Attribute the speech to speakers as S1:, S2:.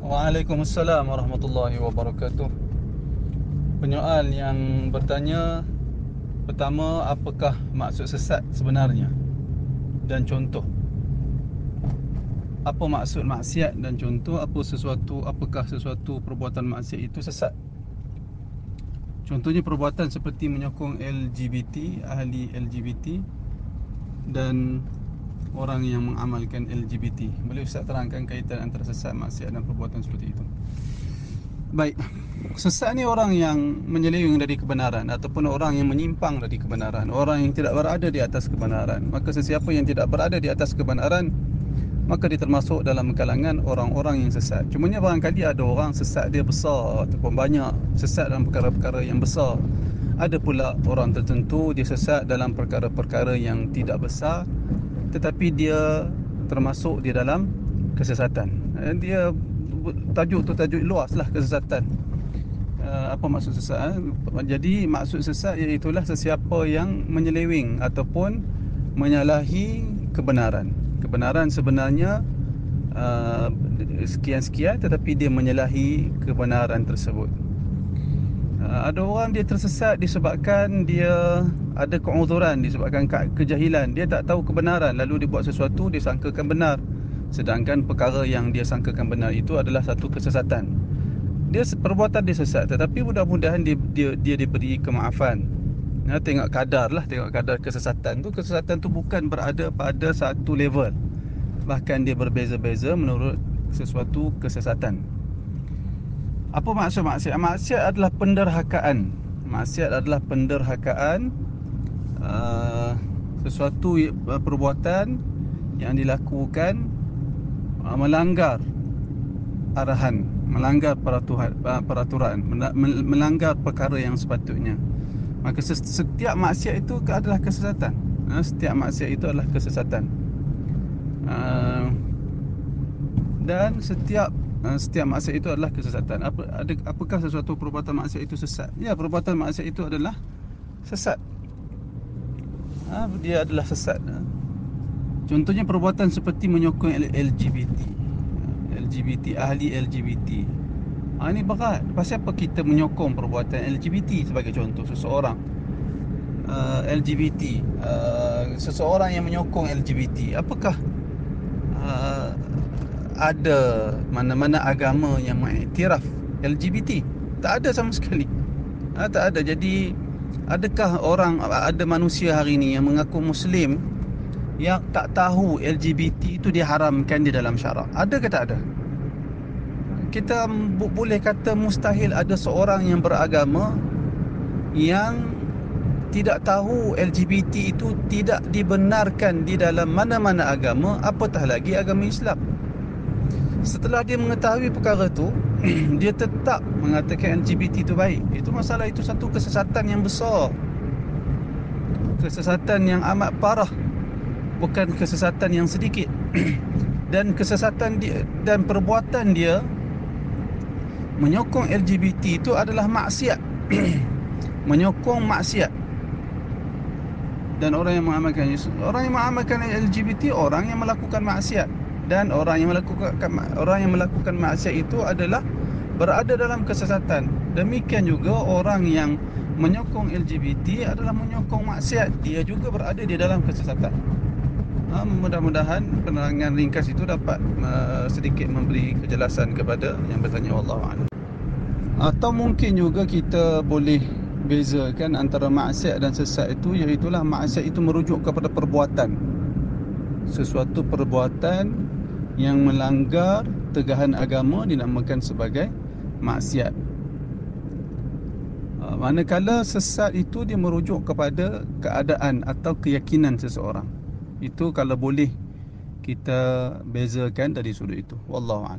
S1: Waalaikumsalam warahmatullahi wabarakatuh. Penyoal yang bertanya, pertama, apakah maksud sesat sebenarnya dan contoh. Apa maksud maksiat dan contoh, apakah sesuatu perbuatan maksiat itu sesat. Contohnya perbuatan seperti menyokong LGBT, ahli LGBT dan orang yang mengamalkan LGBT. Boleh Ustaz terangkan kaitan antara sesat, maksiat dan perbuatan seperti itu? Baik, sesat ni orang yang menyeleweng dari kebenaran ataupun orang yang menyimpang dari kebenaran, orang yang tidak berada di atas kebenaran. Maka sesiapa yang tidak berada di atas kebenaran, maka dia termasuk dalam kalangan orang-orang yang sesat. Cumanya barangkali ada orang sesat dia besar ataupun banyak, sesat dalam perkara-perkara yang besar. Ada pula orang tertentu dia sesat dalam perkara-perkara yang tidak besar, tetapi dia termasuk di dalam kesesatan. Dia tajuk luas lah, kesesatan. Apa maksud sesat? Jadi maksud sesat iaitulah sesiapa yang menyeleweng ataupun menyalahi kebenaran. Kebenaran sebenarnya sekian-sekian, tetapi dia menyalahi kebenaran tersebut. Ada orang dia tersesat disebabkan dia ada keuzuran, disebabkan kejahilan. Dia tak tahu kebenaran, lalu dia buat sesuatu, dia sangkakan benar, sedangkan perkara yang dia sangkakan benar itu adalah satu kesesatan. Perbuatan dia sesat, tetapi mudah-mudahan dia diberi kemaafan. Tengok kadar kesesatan tu. Kesesatan tu bukan berada pada satu level, bahkan dia berbeza-beza menurut sesuatu kesesatan. Apa maksud maksiat? Maksiat adalah penderhakaan. Sesuatu perbuatan yang dilakukan melanggar arahan, melanggar peraturan, melanggar perkara yang sepatutnya. Maka setiap maksiat itu adalah kesesatan. Setiap maksiat itu adalah kesesatan. Dan setiap maksiat itu adalah kesesatan. Apakah sesuatu perbuatan maksiat itu sesat? Ya, perbuatan maksiat itu adalah sesat. Dia adalah sesat. Contohnya perbuatan seperti menyokong LGBT, ahli LGBT. Ini berat. Pasal apa kita menyokong perbuatan LGBT sebagai contoh seseorang LGBT, seseorang yang menyokong LGBT? Apakah ada mana-mana agama yang mengiktiraf LGBT? Tak ada sama sekali. Tak ada. Jadi adakah ada manusia hari ini yang mengaku Muslim yang tak tahu LGBT itu diharamkan di dalam syarak? Ada ke tak ada? Kita boleh kata mustahil ada seorang yang beragama yang tidak tahu LGBT itu tidak dibenarkan di dalam mana-mana agama, apatah lagi agama Islam. Setelah dia mengetahui perkara itu, dia tetap mengatakan LGBT itu baik. Itu masalah, itu satu kesesatan yang besar, kesesatan yang amat parah, bukan kesesatan yang sedikit. Dan kesesatan dia dan perbuatan dia menyokong LGBT itu adalah maksiat. Menyokong maksiat. Dan orang yang mengamalkan LGBT, orang yang melakukan maksiat. Dan orang yang melakukan maksiat itu adalah berada dalam kesesatan. Demikian juga orang yang menyokong LGBT adalah menyokong maksiat. Dia juga berada di dalam kesesatan. Mudah-mudahan penerangan ringkas itu dapat sedikit memberi kejelasan kepada yang bertanya. Wallahu a'lam. Atau mungkin juga kita boleh bezakan antara maksiat dan sesat itu, iaitulah maksiat itu merujuk kepada perbuatan, sesuatu perbuatan yang melanggar tegahan agama dinamakan sebagai maksiat. Manakala sesat itu dia merujuk kepada keadaan atau keyakinan seseorang. Itu kalau boleh kita bezakan dari sudut itu. Wallahu a'lam.